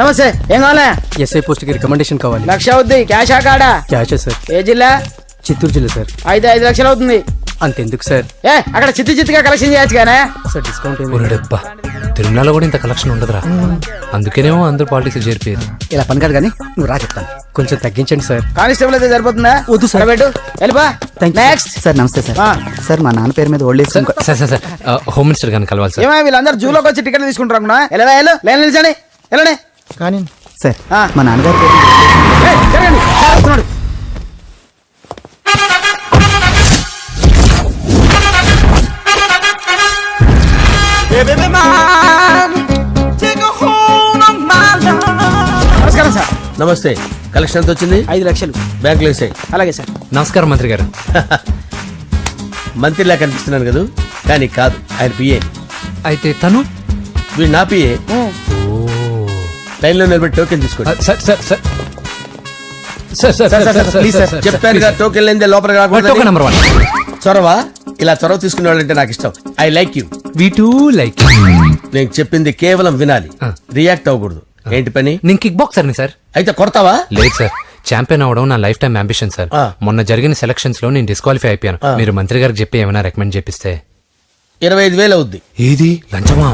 నమస్తే. ఏం కావాలా? ఎస్ఐ పోస్ట్ కి రికమెండేషన్ కావాలి. 1,00,000 అవుద్ది. క్యాషా కాడా? క్యాషే సార్. ఏ జిల్లా? చిత్తూరు జిల్లా సార్. అయితే 5 లక్షలు అవుతుంది. అంతెందుకు సార్? అక్కడ చిత్తుగా కలెక్షన్ చేయొచ్చు కానీ సార్ డిస్కౌంట్ డబ్బా తిరుమలలో కూడా ఇంత కలెక్షన్ ఉండదురా. అందుకేనేమో అందరూ పాలిటిక్స్ చేరిపోయారు. ఇలా పని కాదు కానీ నువ్వు రా చెప్తాను. కొంచెం తగ్గించండి సార్. కానిస్టేబుల్ అయితే సరిపోతుందా? వద్దు సార్. పెట్టు వెళ్ళిపా. Next sir. నమస్తే సార్. సార్ మా నాన్న పేరు మీద old age sir sir sir home minister గారిని కలవాలి సార్. ఏమో వీళ్ళందరూ జూలోకి వచ్చి టికెట్లు తీసుకుంటారు అనుకున్నా. లైన్ నిలిచండి. వెళ్ళండి కానీ సార్ మా నాన్నగారి పేరు జరగండి. వస్తున్నాడు. నమస్కారం సార్. నమస్తే. కలెక్షన్ ఎంత వచ్చింది? 5 లక్షలు. బ్యాంకులో వేసాయి. అలాగే సార్. నమస్కారం మంత్రి గారు. మంత్రిలా కనిపిస్తున్నాను కదా, కానీ కాదు, ఆయన పిఏ. అయితే తను వీడు నా పిఏ. లైన్లో నిలబెట్టి టోకెన్ తీసుకోండి. సార్ సార్ సార్ చెప్పాను కదా, టోకెన్ లేదే లోపలికి రాకూడదు. టోకెన్ నెంబర్ 1 చొరవ. ఇలా చొరవ తీసుకునే వాళ్ళంటే నాకు ఇష్టం. I like you. We two like. నేను చెప్పింది కేవలం వినాలి, రియాక్ట్ అవ్వకూడదు. ఏంటి పని? నేను కిక్ బాక్సర్ని సార్. అయితే కొడతావా? లేదు సార్, ఛాంపియన్ అవడం నా లైఫ్ టైం అంబిషన్ సార్. మొన్న జరిగిన సెలక్షన్స్ లో నేను డిస్క్వాలిఫై అయిపోయాను. మీరు మంత్రి గారికి చెప్పి ఏమైనా రికమెండ్ చేపిస్తే. 25,000 అవుద్ది. ఏది లంచమా?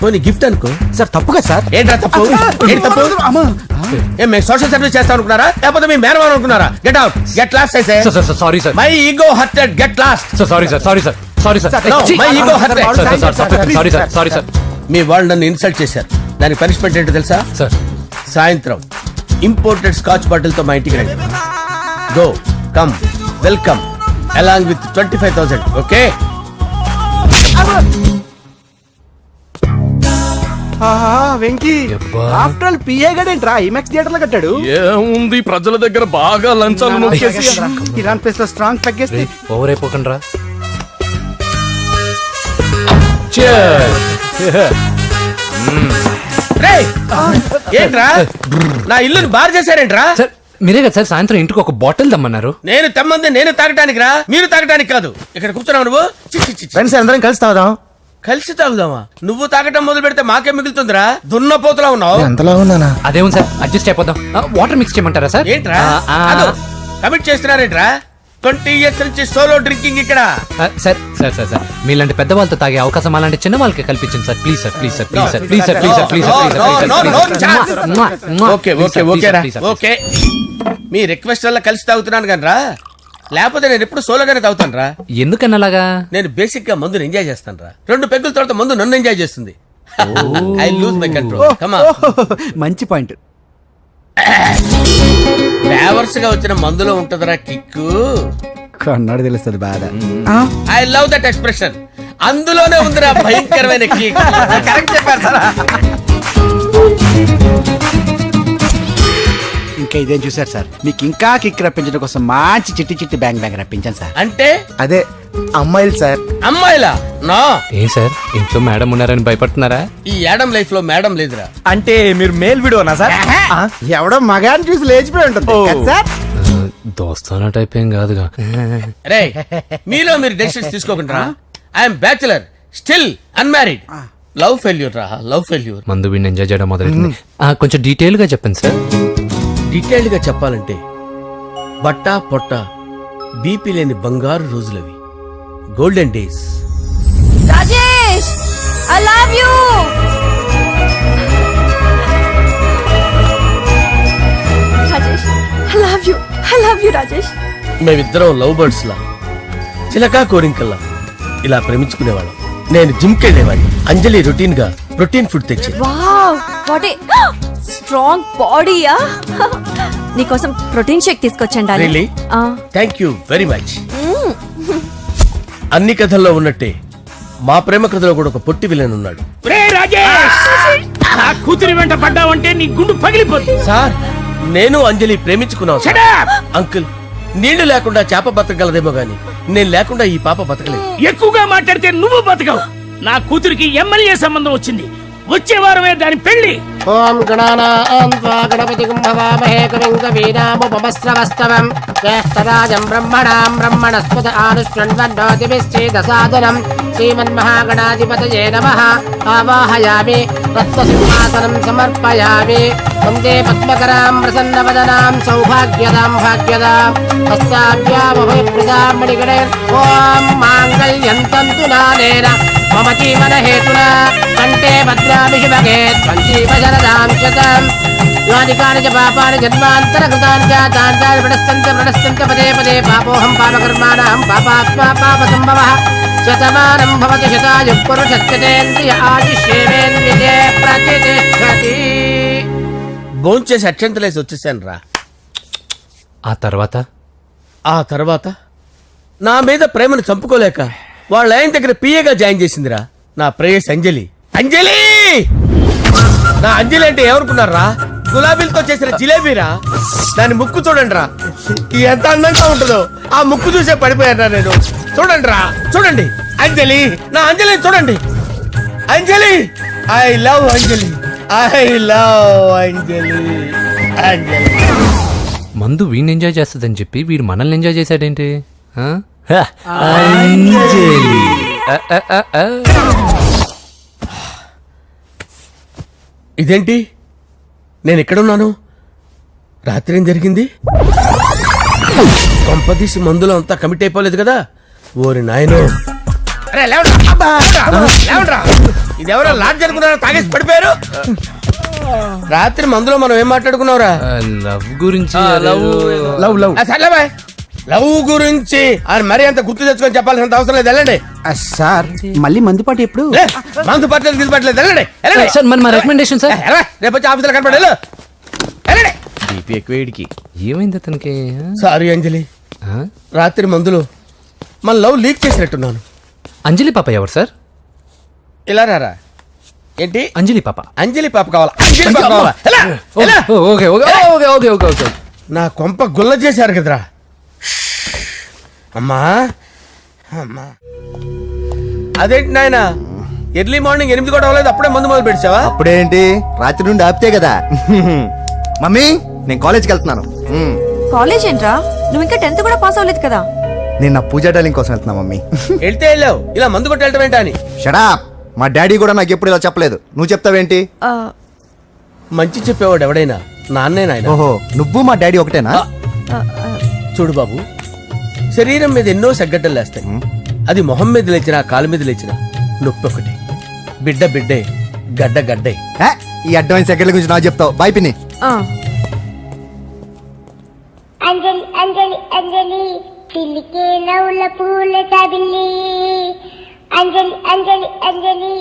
పోనీ గిఫ్ట్ అనుకో. సార్. తప్పుగా సార్. ఏంట్రా తప్పు? ఏంటి తప్పు? ఏం మేము సోషల్ సర్వీస్ చేస్తాం అనుకున్నారా, లేకపోతే మీ మేనమాన్ అనుకున్నారా? Get out, get lost. Sorry sir. My ego hurted, get lost. Sorry sir. Sorry sir. Sorry sir. My ego hurted. Sorry sir. Sorry sir. మీ వాళ్ళు నన్ను ఇన్సల్ట్ చేశారు. దానికి పనిష్మెంట్ ఏంటో తెలుసా? సార్ సాయంత్రం ఇంపోర్టెడ్ స్కాచ్ బాటిల్ తో మా ఇంటికి రండి. Go come welcome along with 25,000. Okay? Venky after all PA గడేంట్రా ఇమెక్స్ థియేటర్ లో కట్టాడు. ఏముంది, ప్రజల దగ్గర బాగా లంచాలు నొక్కేసి ఇరాన్ ప్లేస్ లో స్ట్రాంగ్ తగ్గేస్తే ఓవర్ అయిపోకండి రా. ఏంట్రా నా ఇల్లుని బార్ చేశారేంట్రా? సార్ మీరే కదా సార్ సాయంత్రం ఇంటికి ఒక బాటిల్ దమ్మన్నారు. నేను తెమ్మంది నేను తాగటానికి రా, మీరు తాగటానికి కాదు. ఇక్కడ కూర్చున్నావు నువ్వు. ఫ్రెండ్స్ అందరం కలిసి తాగుదాం. కలిసి తాగుదామా? నువ్వు తాగటం మొదలు పెడితే మాకే మిగులుతుందిరా. దున్నపోతులా ఉన్నావు. ఎంతలా ఉన్నానా? అదేం సార్, అడ్జస్ట్ అయిపోదాం. వాటర్ మిక్స్ చేయమంటారా సార్? ఏంట్రా కమిట్ చేస్తున్నారేంట్రా? 20 years నుంచి సోలో డ్రింకింగ్ ఇక్కడ. సార్ సార్ సార్ సార్ మీలాంటి పెద్ద వాళ్ళతో తాగే అవకాశం అలాంటి చిన్న వాళ్ళకి కల్పించండి sir. Please sir. Please sir. Please sir. Please sir. Please sir. Please sir. Okay okay okay రా. ఓకే మీ రిక్వెస్ట్ వల్ల కలిసి తాగుతున్నాను కానీ రా, లేకపోతే నేను ఎప్పుడు సోలోగానే తాగుతాను రా. ఎందుకన్నా అలాగా? నేను బేసిక్ గా మందుని ఎంజాయ్ చేస్తాను రా. 2 పెగ్గుల తర్వాత మందు నన్ను ఎంజాయ్ చేస్తుంది. I lose my control. Come on. మంచి పాయింట్. ఫ్లేవర్స్ గా వచ్చిన మందులో ఉంటదరా కిక్కు. కన్నాడు తెలుస్తుంది బాధ. I love that expression. అందులోనే ఉందిరా భయంకరమైన కిక్. కరెక్ట్ చెప్పారు సార్. ఇంకా ఇదేం చూసారు సార్, మీకు ఇంకా కిక్ రప్పించడం కోసం మంచి చిట్టి చిట్టి బ్యాంగ్ బ్యాంగ్ రప్పించాను సార్. అంటే అదే అమ్మాయిలు సార్. అమ్మాయిలా? నా ఏం సార్ ఇంట్లో మేడం ఉన్నారని భయపడుతున్నారా? ఈ యాడమ్ లైఫ్ లో మేడం లేదురా. అంటే మీరు మేల్ వీడియోనా సార్? ఎవడో మగాన్ని చూసి లేచిపోయి ఉంటుంది సార్. దోస్తానా టైప్ ఏం కాదుగా. రే మీలో మీరు డెసిషన్స్ తీసుకోకుండా. I'm bachelor, still unmarried. Love failure రా, లవ్ ఫెయిల్యూర్. మందు వీడిని ఎంజాయ్ చేయడం మొదలైంది. కొంచెం డీటెయిల్ గా చెప్పండి సార్. డీటెయిల్డ్ గా చెప్పాలంటే బట్టా పొట్ట బీపీ లేని బంగారు రోజులవి, golden days. Rajesh I love you. Rajesh I love you. I love you Rajesh. మేమిద్దరం లవ్ బర్డ్స్ లా, చిలకా కోరింకల్లా ఇలా ప్రేమించుకునేవాళ్ళం. నేను జిమ్ కెళ్ళేవాడిని. అంజలి రొటీన్ గా ప్రోటీన్ ఫుడ్ తెచ్చి. వావ్ వాట్ ఏ స్ట్రాంగ్ బాడీయా. నీకోసం ప్రోటీన్ షేక్ తీసుకొచ్చండి. Really? Thank you very much. అన్ని కథల్లో ఉన్నట్టే మా ప్రేమ కథలో కూడా ఒక పొట్టి విలన్ ఉన్నాడు. కూతురి వెంట పడ్డావంటే నీ గుండు పగిలిపోతుంది. సార్ నేను అంజలి ప్రేమించుకున్నాను. అంకుల్ నీళ్లు లేకుండా చేప బతకగలదేమో గాని నేను లేకుండా ఈ పాప బతకలేదు. ఎక్కువగా మాట్లాడితే నువ్వు బతకవు. నా కూతురికి ఎమ్మెల్యే సంబంధం వచ్చింది. వచ్చే వారమే దాని పెళ్లి. ఓం గణపతిం భవామహే కవిం కవీనాముపమస్రవస్తవం జ్యేష్ఠరాజం బ్రహ్మణాం బ్రహ్మణస్పత ఆనుష్ణ్వన్నోతిభిశ్చేదసాదనం శ్రీమన్మహాగణాధిపతయే నమః ఆవాహయామి రత్నసింహాసనం సమర్పయామి వందే పద్మకరాం ప్రసన్నవదనాం సౌభాగ్యదాం భాగ్యదాం హస్తాభ్యామభయప్రదాం మణిగణే ఓం మాంగళ్యం తంతు నానేన మమ జీవన హేతునా కంఠే భద్రామి శుభగే త్వంజీవ శరదాం శతం యాని కాని చ పాపాని జన్మాంతరకృతాని చ తాని ప్రణశ్యంత పదే పదే పాపోహం పాపకర్మాణం పాపాత్మా పాపసంభవః శతమానం భవతి శతాయు పురుషస్యేంద్రియ ఆయుష్యేంద్రియే ప్రతిష్టతి. భోంచేసి అక్షంతలేసి వచ్చేసాను రా. ఆ తర్వాత నా మీద ప్రేమను చంపుకోలేక వాళ్ళ ఆయన దగ్గర పిఏగా జాయిన్ చేసిందిరా నా ప్రేయస్ అంజలి. అంజలి నా అంజలి అంటే ఏమనుకున్నారా? గులాబీలతో చేసిన జిలేబీరా. దాని ముక్కు చూడండి రా, ఎంత అందంగా ఉంటుందో. ఆ ముక్కు చూసే పడిపోయారా నేను. చూడండి రా, చూడండి అంజలి, నా అంజలిని చూడండి. Anjali, I love Anjali, I love Anjali. Anjali మందు వీడిని ఎంజాయ్ చేస్తుందని చెప్పి వీడు మనల్ని ఎంజాయ్ చేశాడేంటి? ఆ? ఇదేంటి, నేను ఎక్కడున్నాను? రాత్రి ఏం జరిగింది? కొంపదీసి మందులో అంతా కమిట్ అయిపోలేదు కదా? ఓరి నాయనో, ఇదెవరో లాడ్జ్ అనుకున్నారా? తాగేసి పడిపోయారు. రాత్రి మందులో మనం ఏం మాట్లాడుకున్నావురా? లవ్ గురించి సర్లే బాయ్, లవ్ గురించి అని మరీ అంత గుర్తు తెచ్చుకొని చెప్పాల్సినంత అవసరం లేదు. వెళ్ళండి. సార్ మళ్ళీ మందుపాటి ఎప్పుడు? లే, మందు పట్టలేదు తీసుకోవట్లేదు. వెళ్ళండి, వెళ్ళండి. సార్ మరి మా రికమెండేషన్ సార్. రేపు వచ్చి ఆఫీసులో కనపడి వెళ్ళండి. బీపీ ఎక్కువేడికి. ఏమైంది అతనికి? సారీ అంజలి, ఆ? రాత్రి మందులో మన లవ్ లీక్ చేసినట్టున్నాను. అంజలి పాప ఎవరు సార్? ఇలా రారా. ఏంటి? అంజలి పాప. అంజలి పాప కావాలా? అంజలి పాప కావాలా? ఎలా? ఎలా? Okay okay okay okay okay okay. నా కొంప గుల్ల చేశారు కదరా. అమ్మా అమ్మా, అదేంటి నాయన, ఎర్లీ మార్నింగ్ 8 కూడా అవ్వలేదు, అప్పుడే మందు మొదలు పెట్టావా? అప్పుడేంటి, రాత్రి నుండి ఆపితే కదా. మమ్మీ, నేను కాలేజ్కి వెళ్తున్నాను. కాలేజ్ ఏంట్రా, నువ్వు ఇంకా 10th కూడా పాస్ అవ్వలేదు కదా. నేను నా పూజా డాలింగ్ కోసం వెళ్తున్నా మమ్మీ. వెళ్తే వెళ్ళావు, ఇలా మందు కొట్టి వెళ్ళటం ఏంటా అని. షడాప్, మా డాడీ కూడా నాకు ఎప్పుడు ఇలా చెప్పలేదు. నువ్వు చెప్తావేంటి? ఆ, మంచి చెప్పేవాడు ఎవడైనా నాన్నే నాయన. ఓహో, నువ్వు మా డాడీ ఒకటేనా? ఆ, ఆ, చూడు బాబు, శరీరం మీద ఎన్నో సగ్గడ్డలు లేస్తాయి. అది మొహం మీద లేచినా కాలు మీద లేచినా నొప్పి ఒకటి. బిడ్డ బిడ్డే, గడ్డ గడ్డే. ఏ, ఈ అడ్వాన్స్ సెకండ్ల గురించి నాకు చెప్తావు. బాయ్ పిన్ని. ఆ. అంజలి అంజలి అంజలి పిల్లికే నవ్వుల పూల చబిల్లి అంజలి అంజలి అంజలి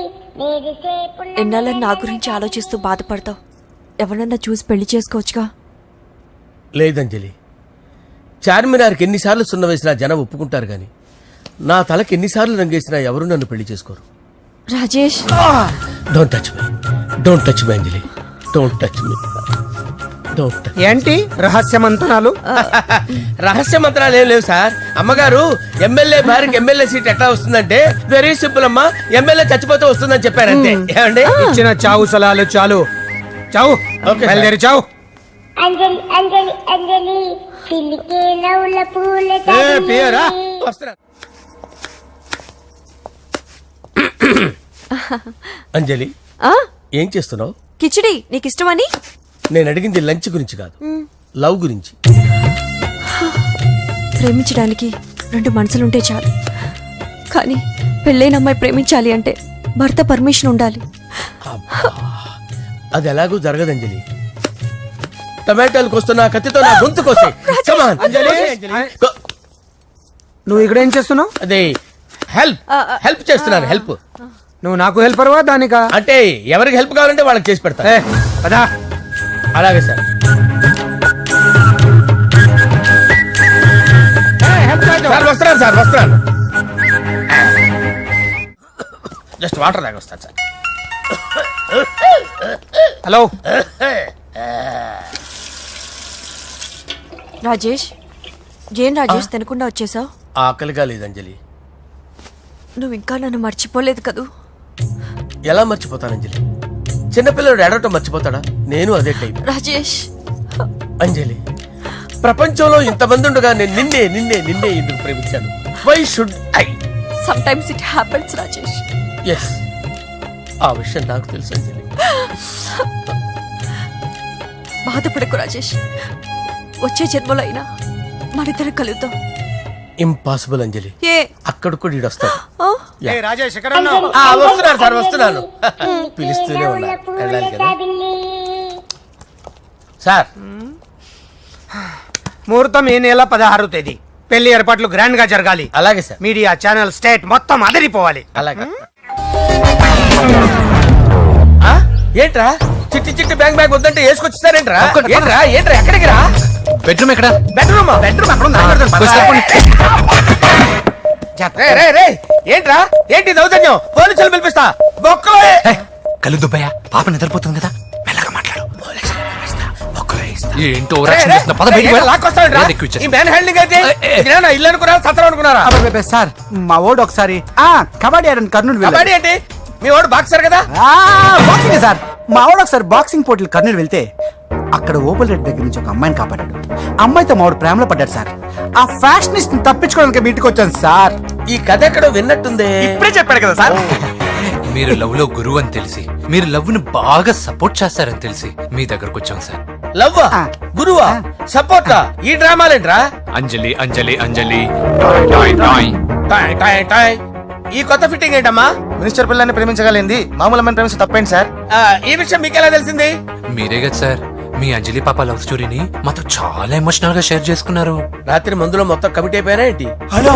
ఎన్నాళ్ళని నా గురించి ఆలోచిస్తూ బాధపడతావు. ఎవరన్నా చూసి పెళ్లి చేసుకోవచ్చుగా. లేదంజలి, చార్మినార్కి ఎన్నిసార్లు సున్న వేసినా జనం ఒప్పుకుంటారు గాని నా తలకి ఎన్నిసార్లు రంగేసినా ఎవరు నన్ను పెళ్లి చేసుకోరు. Rajesh, don't touch me, don't touch me Anjali, don't touch me, don't touch. ఏంటి రహస్య మంతనాలు? రహస్య మంత్రాలు ఏం లేవు సార్. అమ్మగారు ఎమ్మెల్యే భార్యకి ఎమ్మెల్యే సీట్ ఎట్లా వస్తుందంటే వెరీ సింపుల్ అమ్మా, ఎమ్మెల్యే చచ్చిపోతే వస్తుందని చెప్పారంతే. ఏమండి? ఇచ్చిన చావు సలాలు చాలు. చావు, బయలుదేరి చావు. అంజలి అంజలి అంజలి పిల్లికే నవ్వుల పూల చబిల్లి వస్తున్నా. అంజలి, ఆ, ఏం చేస్తున్నావు? కిచిడి నీకు ఇష్టమని. నేను అడిగింది లంచ్ గురించి కాదు, లవ్ గురించి. ప్రేమించడానికి 2 మనసులుంటే చాలు, కానీ పెళ్ళైన అమ్మాయి ప్రేమించాలి అంటే భర్త పర్మిషన్ ఉండాలి. అది ఎలాగూ జరగదు అంజలి. టమాటాలు కోస్తున్నా కత్తితో నా గొంతు కోసే. నువ్వు ఇక్కడ ఏం చేస్తున్నావు? అదే హెల్ప్ చేస్తున్నాను. హెల్ప్ నువ్వు నాకు హెల్పర్వా దానికా? అంటే ఎవరికి హెల్ప్ కావాలంటే వాళ్ళకి చేసి పెడతా. పదా. అలాగే సార్. వస్తున్నాను సార్, వస్తున్నాను. జస్ట్ వాటర్ దాకా వస్తాను సార్. హలో. రాజేష్, ఏం రాజేష్ తినకుండా వచ్చేసావు? ఆకలిగా లేదు అంజలి. నువ్వు ఇంకా నన్ను మర్చిపోలేదు కదూ. ఎలా మర్చిపోతాను అంజలి? చిన్నపిల్లడు ఏడవటం మర్చిపోతాడా? నేను అదే టైప్. రాజేష్, అంజలి, ప్రపంచంలో ఇంతమంది ఉండగా నేను నిన్నే నిన్నే నిన్నే ఎందుకు ప్రేమించాను? Why should I? Sometimes it happens Rajesh. Yes, ఆ విషయం నాకు తెలుసు అంజలి. బాధపడకు రాజేష్, వచ్చే జన్మలో అయినా మనిద్దరం కలుద్దాం. ఇంపాసిబుల్ అంజలి, ఏ అక్కడ కూడా ఈడు వస్తాడు. ఆ? రాజేష్ వస్తున్నాను సార్, వస్తున్నాను. పిలుస్తూనే ఉన్నా, వెళ్ళాలి కదా సార్. ముహూర్తం ఈ నెల 16వ తేదీ. పెళ్లి ఏర్పాట్లు గ్రాండ్ గా జరగాలి. అలాగే సార్, మీడియా ఛానల్ స్టేట్ మొత్తం అదిరిపోవాలి. అలాగే. ఆ? ఏంట్రా చిట్టి చిట్టి బ్యాంక్ బ్యాగ్ వద్దంటే వేసుకొచ్చేసారేంట్రా? ఏంట్రా ఏంట్రా ఎక్కడికి రా? బెడ్రూమ్ ఎక్కడ? బెడ్రూమ్ బెడ్రూమ్ అక్కడ ఉందా? రే రే రే, ఏంట్రా ఏంటి దౌర్జన్యం? పోలీసులు పిలిపిస్తా. బొక్కలో కళ్ళు దుబ్బయ్యా, పాప నిద్రపోతుంది కదా, మెల్లగా మాట్లాడు. ఏంటో రే, రే, లాక్కొస్తావేంట్రా? ఈ మ్యాన్ హ్యాండింగ్ అయితే ఇదేనా ఇల్లు అనుకున్నారా, సత్రం అనుకున్నారా? అబ్బబ్బబ్బే, సార్ మా ఓడు ఒకసారి కబడ్డీ ఆడని కర్నూలు వెళ్ళాడు. కబడ్డీ ఏంటి? మీ వాడు బాక్సర్ కదా? Boxing sir. మా వాడు ఒకసారి బాక్సింగ్ పోటీలు కర్నూలు వెళ్తే అక్కడ ఓపెల్ రెడ్డి దగ్గర నుంచి ఒక అమ్మాయిని కాపాడాడు. అమ్మాయితో మా వాడు ప్రేమలో పడ్డాడు సార్. ఆ ఫ్యాషనిస్ట్ తప్పించుకోవడానికి మీటికి వచ్చాను సార్. ఈ కథ ఎక్కడో విన్నట్టుంది. ఇప్పుడే చెప్పాడు కదా సార్. మీరు లవ్ లో గురువు అని తెలిసి, మీరు లవ్ ను బాగా సపోర్ట్ చేస్తారని తెలిసి మీ దగ్గరకు వచ్చాం సార్. లవ్వా, గురువా, సపోర్టా? ఈ డ్రామాలేంట్రా? అంజలి అంజలి అంజలి టాయ్ టాయ్ టాయ్. టాయ్ టాయ్ టాయ్. ఈ కొత్త ఫిట్టింగ్ ఏంటమ్మా? మినిస్టర్ పిల్లని ప్రేమించగలిగింది, మామూలు అమ్మని ప్రేమించి తప్పేంటి సార్? ఈ విషయం మీకెలా తెలిసింది? మీరే కదా సార్ మీ అంజలి పాప లవ్ స్టోరీని మాతో చాలా ఎమోషనల్ గా షేర్ చేసుకున్నారు. రాత్రి మందులో మొత్తం కమిట్ అయిపోయారా ఏంటి? హలో,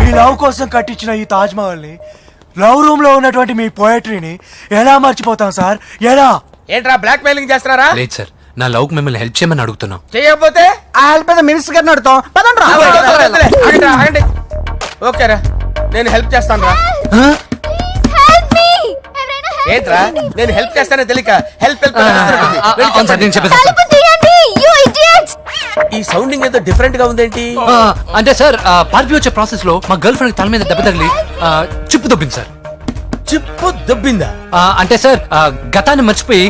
మీ లవ్ కోసం కట్టించిన ఈ తాజ్ మహల్ ని, లవ్ రూమ్ లో ఉన్నటువంటి మీ పోయట్రీని ఎలా మర్చిపోతాం సార్? ఎలా? ఏంట్రా బ్లాక్ మెయిలింగ్ చేస్తున్నారా? లేదు సార్, నా లవ్ కు మిమ్మల్ని హెల్ప్ చేయమని అడుగుతున్నాం. చేయకపోతే ఆ హెల్ప్ అయితే మినిస్టర్ గారిని అడుగుతాం. పదండి రా. ఆగండి, ఆగండి. ఓకేరా, నేను హెల్ప్ చేస్తాను రా. ఏంట్రా నేను హెల్ప్ చేస్తానే తెలియక హెల్ప్ హెల్ప్ అవును సార్, నేను చెప్పేసి ఈ సౌండింగ్ ఏదో డిఫరెంట్ గా ఉందేంటి? అంటే సార్ పార్టీ వచ్చే ప్రాసెస్ లో మా గర్ల్ ఫ్రెండ్ తల మీద దెబ్బ తగిలి చిప్పు దొబ్బింది సార్. చిప్పు దొబ్బిందా? అంటే సార్ గతాన్ని మర్చిపోయి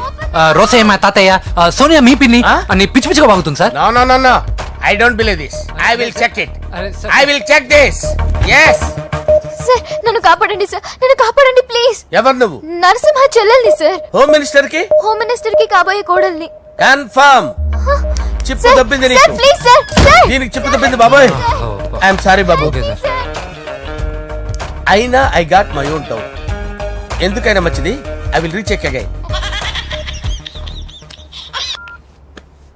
రోసయ్య మా తాతయ్య, సోనియా మీ పిన్ని అని పిచ్చి పిచ్చిగా వాగుతుంది sir. No no no no, I don't believe this. I will check it. అరే sir. I will check this. yes. Sir నన్ను కాపాడండి సార్, నన్ను కాపాడండి ప్లీజ్. ఎవరు నువ్వు? నరసింహ చెల్లెల్ని సార్, హోమ్ మినిస్టర్ కి హోమ్ మినిస్టర్ కి కాబోయే కోడల్ని. కన్ఫర్మ్. చిప్పు దొబ్బింది నీకు. ప్లీజ్ సార్, సార్ దీనికి చిప్పు దొబ్బింది బాబోయ్. ఐఎమ్ సారీ బాబు. Okay sir. అయినా I got my own doubt. ఎందుకైనా మంచిది, I will recheck again.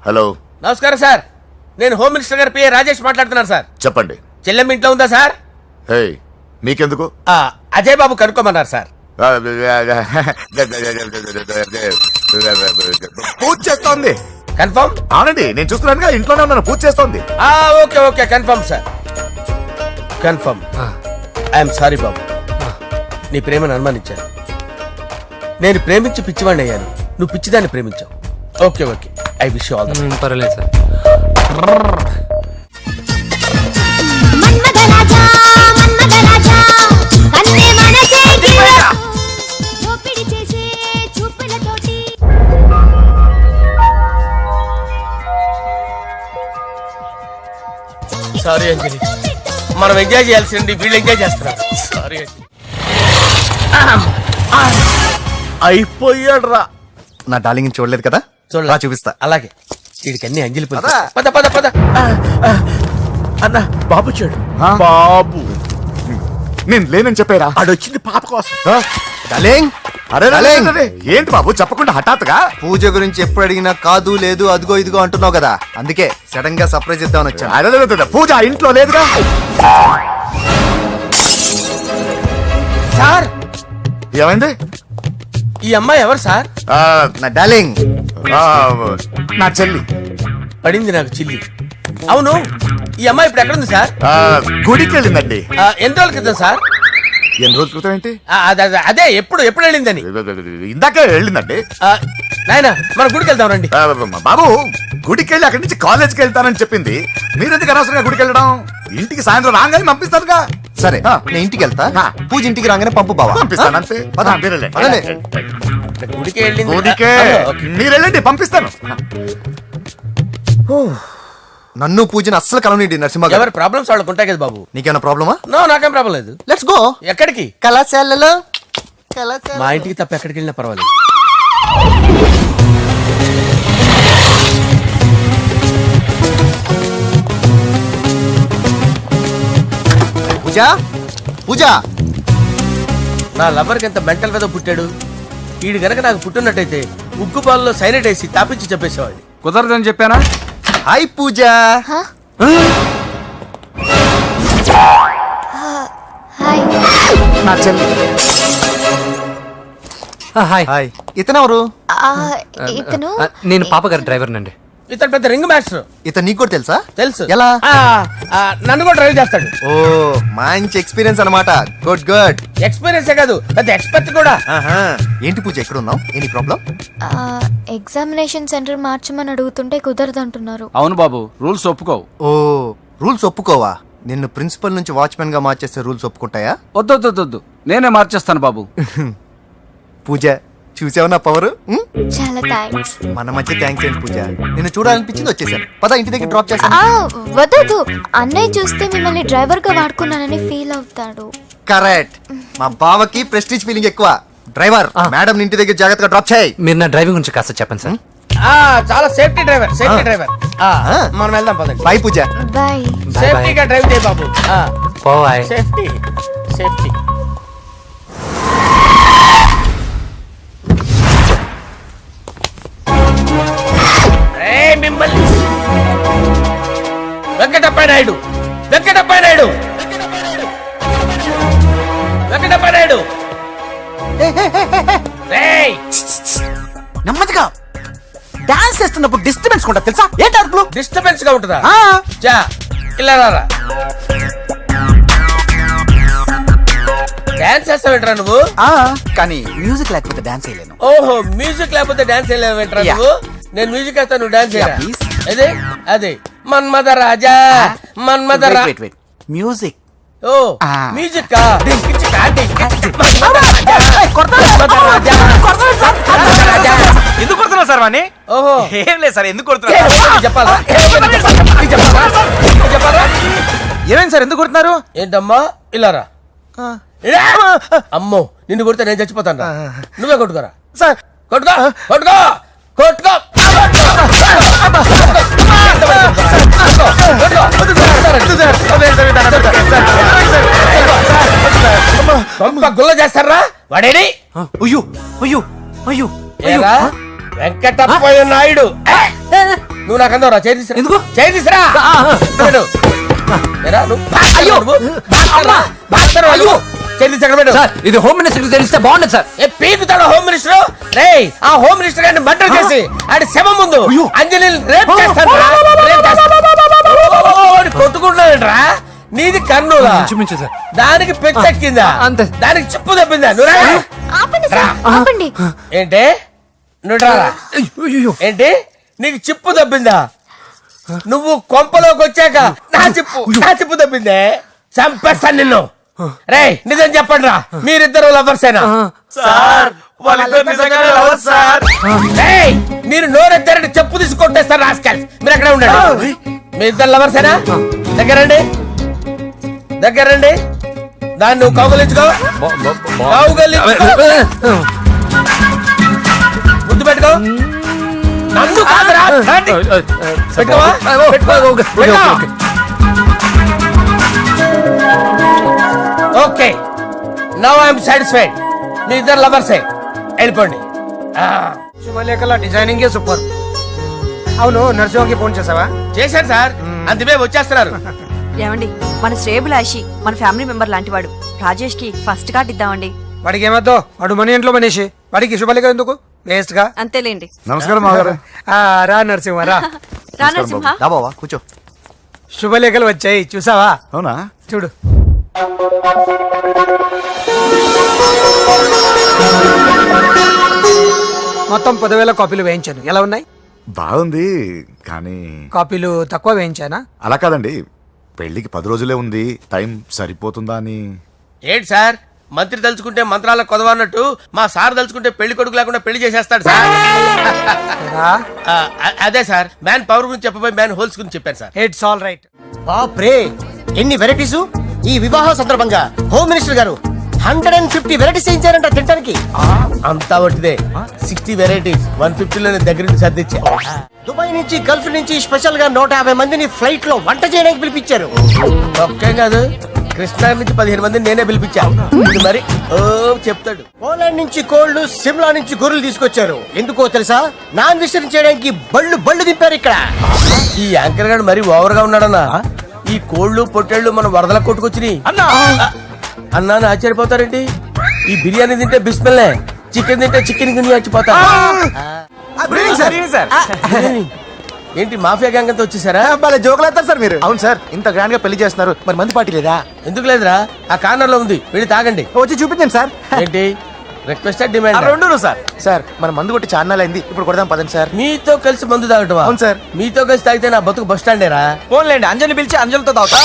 Hello, నమస్కారం సార్, నేను హోమ్ మినిస్టర్ గారి పిఏ రాజేష్ మాట్లాడుతున్నాను సార్. చెప్పండి. చెల్లెమ్మ ఇంట్లో ఉందా సార్? హే, మీకెందుకు? అజయ్ బాబు కనుక్కోమన్నారు సార్. పూజ చేస్తోంది. కన్ఫర్మ్? అవునండి, నేను చూస్తున్నానుగా, ఇంట్లోనే ఉన్నాను, పూజ చేస్తోంది. Okay okay, confirm sir, confirm. I'm sorry బాబు, నీ ప్రేమను అనుమానించాను. నేను ప్రేమించి పిచ్చివాడిని అయ్యాను, నువ్వు పిచ్చిదాన్ని ప్రేమించావు. Okay okay, I wish you all the best. పర్వాలేదు సార్. సారీ అంజలి, మనం ఎంజాయ్ చేయాల్సింది వీళ్ళు ఎంజాయ్ చేస్తున్నారు. సారీ అంజలి. అయిపోయాడు రా. నా డార్లింగ్ చూడలేదు కదా, చూడలే. చూపిస్తా. అలాగే, వీడికి అన్ని అంజలి పద పద పద పద. అన్న బాబు చూడు. బాబు, నేను లేనని చెప్పారా? ఆడొచ్చింది పాప కోసం. డార్లింగ్, అరే డార్లింగ్. ఏంటి బాబు చెప్పకుండా హఠాత్తుగా? పూజ గురించి ఎప్పుడు అడిగినా కాదు లేదు అదిగో ఇదిగో అంటున్నావు కదా, అందుకే సడన్ గా సర్ప్రైజ్ ఇద్దామని వచ్చాను. అరే, పూజ ఇంట్లో లేదుగా. సార్, ఏమైంది? ఈ అమ్మాయి ఎవరు సార్? నా డార్లింగ్, నా చెల్లి. పడింది నాకు చిల్లి. అవును, ఈ అమ్మాయి ఇప్పుడు ఎక్కడ ఉంది సార్? గుడికి వెళ్ళిందండి. ఎన్ని రోజుల క్రితం సార్? ఎన్ని రోజుల క్రితం ఏంటి? అదే ఎప్పుడు ఎప్పుడు వెళ్ళిందని. ఇందాకే వెళ్ళిందండి. నాయన మన గుడికి వెళ్దాం రండి. బాబు, గుడికి వెళ్ళి అక్కడి నుంచి కాలేజ్కి వెళ్తానని చెప్పింది. మీరెందుకు అనవసరంగా గుడికి వెళ్ళడం? ఇంటికి సాయంత్రం రాగానే పంపిస్తారుగా. సరే నేను ఇంటికి వెళ్తా, పూజ ఇంటికి రాగానే పంపు బావా. పంపిస్తాను అంతే. పదండి. గుడికి వెళ్ళింది. గుడికే ఓకే. మీరు వెళ్ళండి, పంపిస్తాను. నన్ను పూజని అస్సలు కలవనిండి నరసింహ గారు. ఎవరి ప్రాబ్లమ్స్ వాళ్ళకు ఉంటాయి కదా బాబు. నీకేమైనా ప్రాబ్లమా? నో, నాకేం ప్రాబ్లం లేదు. Let's go. ఎక్కడికి? కళాశాలలో మా ఇంటికి తప్ప ఎక్కడికి వెళ్ళినా పర్వాలేదు. పూజ పూజ. నా లవర్కి ఎంత మెంటల్ మీద పుట్టాడు. వీడు గనక నాకు పుట్టినట్టయితే ఉగ్గు పాలలో సైనట్ వేసి తాపించి చెప్పేసేవాడిని. కుదరదని చెప్పానా? హాయ్ పూజ. నా చెల్లి. హాయ్. హాయ్. ఇతనెవరు? ఇతను నేను పాప గారి డ్రైవర్ నండి. ఇతను పెద్ద రింగ్ మాస్టర్. ఇతను నీకు కూడా తెలుసా? తెలుసు. ఎలా? నన్ను కూడా డ్రైవ్ చేస్తాడు. ఓ మంచి ఎక్స్పీరియన్స్ అన్నమాట. Good good. ఎక్స్పీరియన్స్ కాదు, పెద్ద ఎక్స్పర్ట్ కూడా. ఏంటి పూజ ఎక్కడ ఉన్నావు? Any problem? ఎగ్జామినేషన్ సెంటర్ మార్చమని అడుగుతుంటే కుదరదంటున్నారు. అవును బాబు, రూల్స్ ఒప్పుకోవు. ఓ రూల్స్ ఒప్పుకోవా? నిన్ను ప్రిన్సిపల్ నుంచి వాచ్మెన్ గా మార్చేస్తే రూల్స్ ఒప్పుకుంటాయా? వద్దు, నేనే మార్చేస్తాను బాబు. పూజ చూసావు నా పవర్? చాలా థ్యాంక్స్. మన మధ్య థ్యాంక్స్ ఏంటి పూజ? నిన్ను చూడాలనిపించింది వచ్చేసాను. పద ఇంటి దగ్గర డ్రాప్ చేస్తాను. వద్దు, అన్నయ్య చూస్తే మిమ్మల్ని డ్రైవర్ గా వాడుకున్నానని ఫీల్ అవుతాడు. కరెక్ట్. మా బావకి ప్రెస్టీజ్ ఫీలింగ్ ఎక్కువ. డ్రైవర్ మేడం ఇంటి దగ్గర జాగ్రత్తగా డ్రాప్ చేయి. మీరు నా డ్రైవింగ్ గురించి కాస్త చెప్పండి సార్. చాలా సేఫ్టీ డ్రైవర్. మనం వెళ్దాం పదండి. బాయ్ పూజ. బాయ్. సేఫ్టీగా డ్రైవ్ చేయి బాబు. పోవాయ్. Safety safety. మిమ్మల్ని వెంకటప్ప నాయుడు నెమ్మదిగా డాన్స్ చేస్తున్నప్పుడు డిస్టర్బెన్స్ కూడా తెలుసా? ఏంటి అరుపులు? డిస్టర్బెన్స్ గా ఉంటుందా? ఆ, చా ఇలా రారా. డాన్స్ చేస్తావేంట్రా నువ్వు? ఆ, కానీ మ్యూజిక్ లేకపోతే డాన్స్ చేయలేను. ఓహో, మ్యూజిక్ లేకపోతే డాన్స్ చేయలేవేంట్రా Yeah. నువ్వు? నేను మ్యూజిక్ వేస్తా, నువ్వు డాన్స్ చేయరా? please. అదే మన్మద రాజా మన్మద రా. మ్యూజిక్. ఓ Ah. మ్యూజిక్ కా ఎందుకు కొడుతున్నావు సార్ వాణ్ణి? ఓహో ఏం లేదు సార్, ఎందుకు కొడుతున్నారు? చెప్పాలా? ఏమేం సార్, ఎందుకు కొడుతున్నారు? ఏంటమ్మా ఇలా రా. అమ్మో, నిన్ను కొడితే నేను చచ్చిపోతాను రా. నువ్వే కొట్టుకోరా సార్ కొట్టుకో కొట్టుకో కొట్టుకో. గుల్ల చేస్తారా వాడేడి? అయ్యో అయ్యో అయ్యో ఏరా వెంకటప్పయ్య నాయుడు, నువ్వు నాకు అందవరా? చేయి తీసురా. ఎందుకు? చేయి తీసురా. ఏరా, నువ్వు బాక్సర్వా నువ్వు? బాక్సర్వా నువ్వు? చేయి తీసి ఎక్కడ పెట్టు. సార్ ఇది హోమ్ మినిస్టర్ తెలిస్తే బాగుండదు సార్. ఏ పీకుతాడు హోమ్ మినిస్టర్? రే ఆ హోమ్ మినిస్టర్ గారిని మర్డర్ చేసి ఆడి శవం ముందు అంజలి రేప్ చేస్తాను. కొట్టుకుంటున్నాడంట్రా. నీది కన్నులా? ఇంచుమించు సార్. దానికి పెచ్చెక్కిందా? అంతే. దానికి చెప్పు తప్పిందా? నువ్వు రా. ఆపండి సార్, ఆపండి. ఏంటి నువ్వు రారా? ఏంటి నీకు చిప్పు తప్పిందా? నువ్వు కొంపలోకి వచ్చాక నా చిప్పు తప్పిందే. చంపేస్తాను నిన్ను. రే నిజం చెప్పండి రా, మీరిద్దరు లవర్సేనా? మీరు నోరెత్తారంటే చెప్పు తీసి కొట్టేస్తారు రాస్కల్స్. మీరు అక్కడే ఉండండి. మీ ఇద్దరు లవర్సేనా? దగ్గరండి దాన్ని నువ్వు కౌగలించుకో. ముద్దు పెట్టుకో. నన్ను కాదురా. పెట్టుకోవా? Okay, now I'm satisfied. మీ ఇద్దరు లవర్సే, వెళ్ళిపోండి. శుభలేఖల డిజైనింగ్ సూపర్. అవును, నరసింహకి ఫోన్ చేసావా? చేశాను సార్, అందుకే వచ్చేస్తున్నారు. ఏమండి, మన శ్రేయబులాషి మన ఫ్యామిలీ మెంబర్ లాంటి వాడు. రాజేష్ కి ఫస్ట్ కార్డ్ ఇద్దామండి. వాడికి ఏమద్దో, వాడు మన ఇంట్లో మనిషి. వాడికి శుభలేఖ ఎందుకు? వేస్ట్ గా. అంతేలేండి. నమస్కారం మాగారు. రా నరసింహ రా. రా నరసింహ. రా బావా కూర్చో. శుభలేఖలు వచ్చాయి చూసావా? అవునా? చూడు. మొత్తం 10,000 కాపీలు వేయించాను. ఎలా ఉన్నాయి? బాగుంది, కానీ కాపీలు తక్కువ వేయించానా? అలా కాదండి, పెళ్లికి 10 రోజులే ఉంది, టైం సరిపోతుందా అని. ఏంటి సార్ మంత్రి తలుచుకుంటే మంత్రాల కొదవన్నట్టు మా సార్ తలుచుకుంటే పెళ్లి కొడుకు లేకుండా పెళ్లి చేసేస్తాడు సార్. అదే సార్, మ్యాన్ పవర్ గురించి చెప్పబోయి మ్యాన్ హోల్స్ గురించి చెప్పాను సార్. It's all right. బాప్రే ఎన్ని వెరైటీస్! ఈ వివాహ సందర్భంగా హోమ్ మినిస్టర్ గారు 150 వెరైటీస్ చేయించారంట తినడానికి. అంతా ఒకటిదే, 60 వెరైటీస్ 150లోనే దగ్గర నుంచి సర్దిచ్చా. దుబాయ్ నుంచి గల్ఫ్ నుంచి స్పెషల్ గా 150 మందిని ఫ్లైట్ లో వంట చేయడానికి పిలిపించారు. ఒక్కేం కాదు, కృష్ణా నుంచి 15 మందిని నేనే పిలిపించా. ఇది మరి ఓ చెప్తాడు. పోలాండ్ నుంచి కోళ్లు, సిమ్లా నుంచి గొర్రెలు తీసుకొచ్చారు. ఎందుకో తెలుసా? నాన్ వెజిటేరియన్ చేయడానికి బళ్ళు దింపారు ఇక్కడ. ఈ యాంకర్ గారు మరి ఓవర్ గా ఉన్నాడన్నా. ఈ కోళ్లు పొట్టేళ్లు మన వరదల కొట్టుకొచ్చినాయి అన్నా ఆశ్చర్యపోతారేంటి? ఈ బిర్యానీ తింటే బిస్మిల్లే, చికెన్ తింటే చికెన్ గిన్నె చచ్చిపోతా. ఏంటి మాఫియా గ్యాంగ్ అంతా వచ్చేసారా? జోకులు వేస్తారు సార్ మీరు. అవును సార్, ఇంత గ్రాండ్ గా పెళ్లి చేస్తున్నారు, మరి మంది పార్టీ లేదా? ఎందుకు లేదురా, ఆ కార్నర్ లో ఉంది, వెళ్ళి తాగండి. వచ్చి చూపించండి సార్. ఏంటి రిక్వెస్ట్ డిమాండ్? రెండు సార్. సార్ మన మందు కొట్టి చాన్నాలు అయింది, ఇప్పుడు కొడదాం పదండి సార్. మీతో కలిసి మందు తాగటమా? అవును సార్. మీతో కలిసి తాగితే నా బతుకు బస్ స్టాండేరా? ఫోన్లేండి, అంజలి పిలిచి అంజలితో తాగుతా.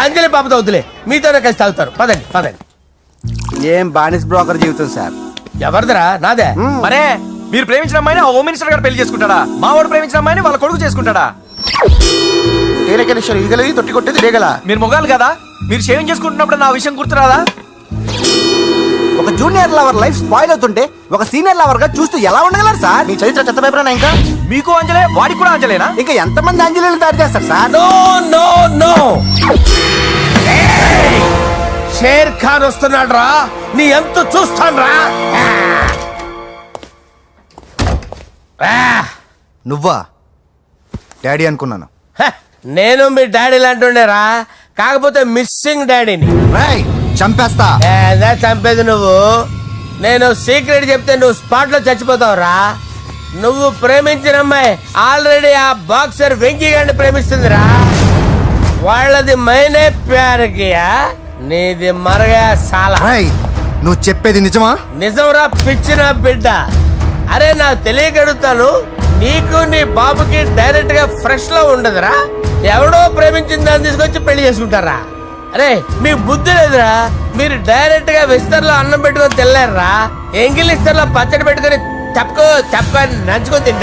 అంజలి పాపతో వద్దులే, మీతోనే కలిసి తాగుతారు. పదండి పదండి. ఏం బానిస్ బ్రోకర్ జీవితం సార్. ఎవరిదిరా? నాదే. మరే మీరు ప్రేమించిన అమ్మాయిని ఆ హోమ్ మినిస్టర్ గారు పెళ్లి చేసుకుంటాడా? మా వాడు ప్రేమించిన అమ్మాయిని వాళ్ళ కొడుకు చేసుకుంటాడా? ఈగలది తొట్టి కొట్టేది లేగల. మీరు మొగాలు కదా, మీరు షేవింగ్ చేసుకుంటున్నప్పుడు నా విషయం గుర్తురాదా? ఒక జూనియర్ లవర్ లైఫ్ స్పాయిల్ అవుతుంటే ఒక సీనియర్ లవర్ గా చూస్తూ ఎలా ఉండగలరు సార్? మీ చరిత్ర చెత్త పేపర్ ఇంకా మీకు అంజలే, వాడికి కూడా అంజలేనా? ఇంకా ఎంతమంది అంజలీలు తయారు చేస్తారు sir? No no no, Sher Khan వస్తున్నాడు రా, నీ ఎంత చూస్తాను రా. నువ్వా? డాడీ అనుకున్నాను. నేను మీ డాడీ లాంటి రా, కాకపోతే మిస్సింగ్ డాడీని. చంపేస్తా. ఏదా చంపేది నువ్వు? నేను సీక్రెట్ చెప్తే నువ్వు స్పాట్ లో చచ్చిపోతావు రా. నువ్వు ప్రేమించిన అమ్మాయి ఆల్రెడీ ఆ బాక్సర్ వెంకీ గారిని ప్రేమిస్తుందిరా. వాళ్ళది మైనే ప్యార్ కియా, నీది మరగా సాలా. నువ్వు చెప్పేది నిజమా? నిజంరా పిచ్చిన బిడ్డ. అరే నాకు తెలియగడుగుతాను, నీకు నీ బాబుకి డైరెక్ట్ గా ఫ్రెష్ లో ఉండదురా. ఎవడో ప్రేమించిన దాన్ని తీసుకొచ్చి పెళ్లి చేసుకుంటారా? అరే మీ బుద్ధి లేదురా. మీరు డైరెక్ట్ గా విస్తర్లో అన్నం పెట్టుకొని తెల్లారా, ఎంగిల్ ఇస్తర్లో పచ్చడి పెట్టుకొని తప్పుకో తప్పని నంచుకొని తింటారు.